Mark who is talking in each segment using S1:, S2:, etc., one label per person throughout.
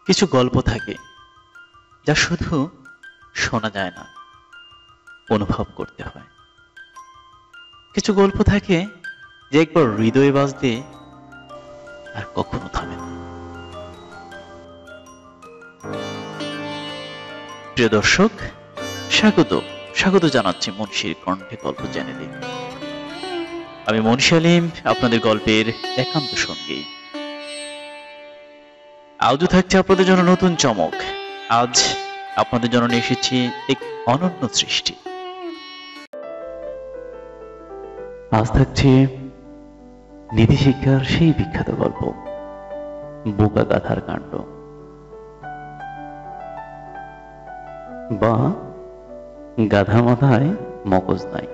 S1: কিছু গল্প থাকে যা শুধু শোনা যায় না, অনুভব করতে হয়। কিছু গল্প থাকে যে একবার হৃদয়ে বাজলে আর কখনো থামে না। প্রিয় দর্শক, স্বাগত স্বাগত জানাচ্ছি মুন্সির কণ্ঠে গল্প চ্যানেলে। আমি মুন্সি আলিম, আপনাদের গল্পের একান্ত সঙ্গী। আজও থাকছে আপনাদের জন্য নতুন চমক। আজ আপনাদের জন্য নিয়ে এসেছি এক অনন্য সৃষ্টি। আজ থাকছে নীতিশিক্ষার সেই বিখ্যাত গল্প, বোকা গাধার কাণ্ড, বা গাধা মাথায় মগজ নাই।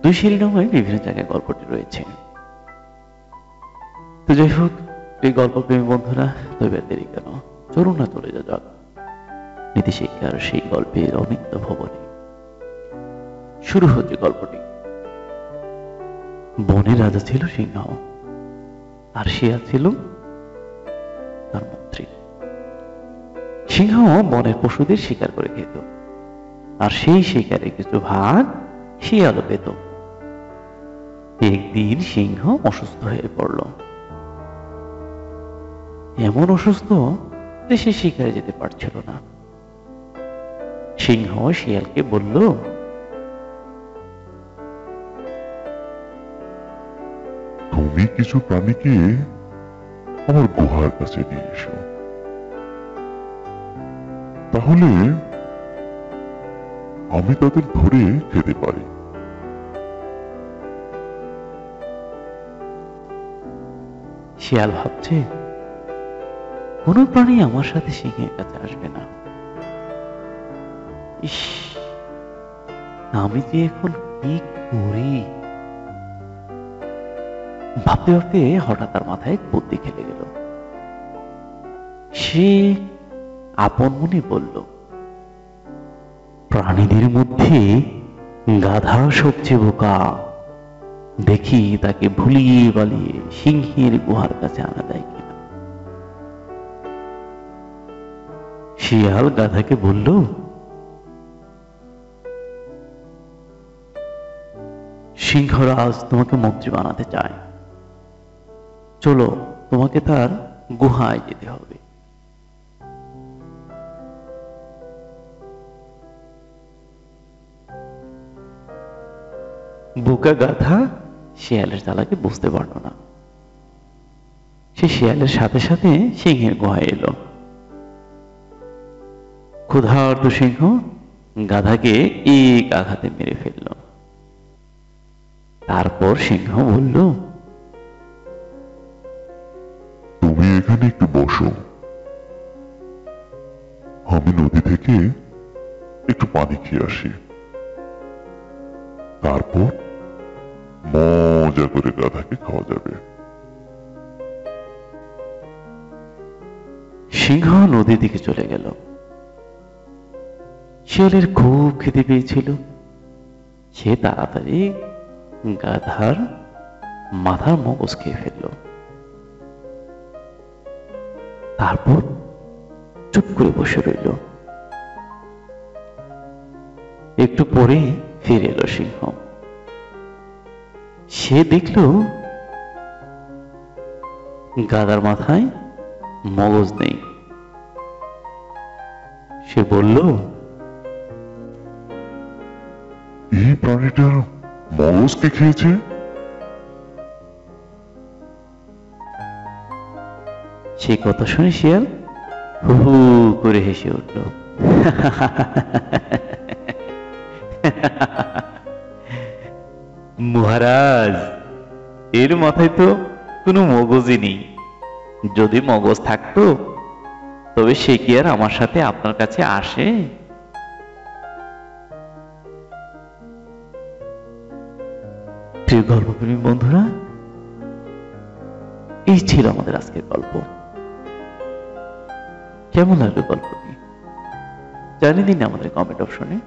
S1: দুই শিরোনামে বিভিন্ন জায়গায় গল্পটি রয়েছে। তো যাই হোক, এই গল্পপ্রেমী বন্ধুরা, তবে দেরি কেন, চলুন না চলে যাক নীতিশিক্ষার সেই গল্পের অমিত্য ভবনে। শুরু হচ্ছে গল্পটি। বনের রাজা ছিল সিংহ, আর শিয়াল ছিল তার মন্ত্রী। সিংহ বনের পশুদের শিকার করে খেত, আর সেই শিকারে কিছু ভাগ শিয়ালও পেত। একদিন সিংহ অসুস্থ হয়ে পড়ল, এমন অসুস্থ যে সে শিকারে যেতে পারছিল না। সিংহ শিয়ালকে বলল,
S2: তুমি কিছু প্রাণীকে আমার গুহার কাছে নিয়ে এসো, তাহলে আমি তাদের ধরে খেতে পারি।
S1: শিয়াল ভাবছে, কোন প্রাণী আমার সাথে সিংহের কাছে আসবে না। ইস, আমি যে এখন কি করি? ভাবতে ভাবতে হঠাৎ তার মাথায় বুদ্ধি খেলে গেল। সে আপন মনে বলল, প্রাণীদের মধ্যে গাধা সবচেয়ে বোকা, দেখি তাকে ভুলিয়ে বালিয়ে সিংহের গুহার কাছে আনা যায় কিনা। শিয়াল গাধাকে বলল, সিংহরাজ তোমাকে মন্ত্রী বানাতে চায়, চলো তোমাকে তার গুহায় যেতে হবে। বোকা গাধা শিয়ালের চালাকি বুঝতে পারল না। সে শিয়ালের সাথে সাথে সিংহের গুহায় এলো। ক্ষুধার্ত সিংহ গাধাকে এক আঘাতে মেরে ফেলল। তারপর সিংহ বলল,
S2: তুমি এখানে একটু বসো, আমি নদী থেকে একটু পানি খেয়ে আসি, তারপর মজা করে গাধাকে খাওয়া যাবে।
S1: সিংহ নদীর দিকে চলে গেল। শিয়ালের খুব খিদে পেয়েছিল। সে তাড়াতাড়ি গাধার মাথার মগজ খেয়ে ফেলল। তারপর চুপ করে বসে রইল। একটু পরে ফিরে এলো সিংহ। সে দেখল গাধার মাথায় মগজ নেই। সে বলল,
S2: এই প্রাণীটার মগজকে খেয়েছে?
S1: সে কথা শুনে শিয়াল হু হু করে হেসে উঠল। মহারাজ, এর মাথায় তো কোনো মগজই নেই। যদি মগজ থাকতো তবে সে কি আর আমার সাথে আপনার কাছে আসে? প্রিয় গল্পপ্রেমী বন্ধুরা, এই ছিল আমাদের আজকের গল্প। কেমন লাগলো গল্পটি জানিয়ে দিন আমাদের কমেন্ট অপশনে।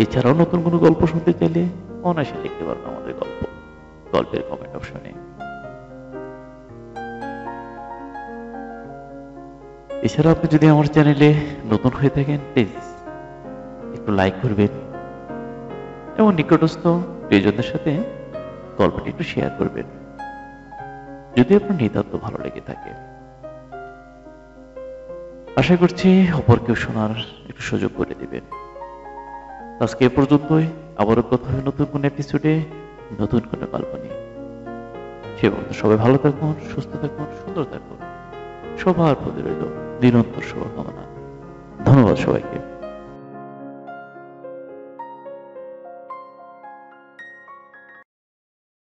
S1: এছাড়াও নতুন কোনো গল্প শুনতে চাইলে অনায়াসে লিখতে পারবেন আমাদের গল্পের কমেন্ট অপশনে। এছাড়া আপনি যদি আমার চ্যানেলে নতুন হয়ে থাকেন প্লিজ একটু লাইক করবেন এবং নিকটস্থ প্রিয়জনদের সাথে গল্পটি একটু শেয়ার করবেন যদি আপনার নিতান্ত ভালো লেগে থাকে। আশা করছি অপর কেউ শোনার একটু সুযোগ করে দিবেন। আজকে এ পর্যন্তই, আবারও কথা হবে নতুন কোন এপিসোডে নতুন কোনো গল্প নিয়ে। সে পর্যন্ত সবাই ভালো থাকুন, সুস্থ থাকুন, সুন্দর থাকুন। সবার প্রতি রইল নিরন্তর শুভকামনা। ধন্যবাদ সবাইকে।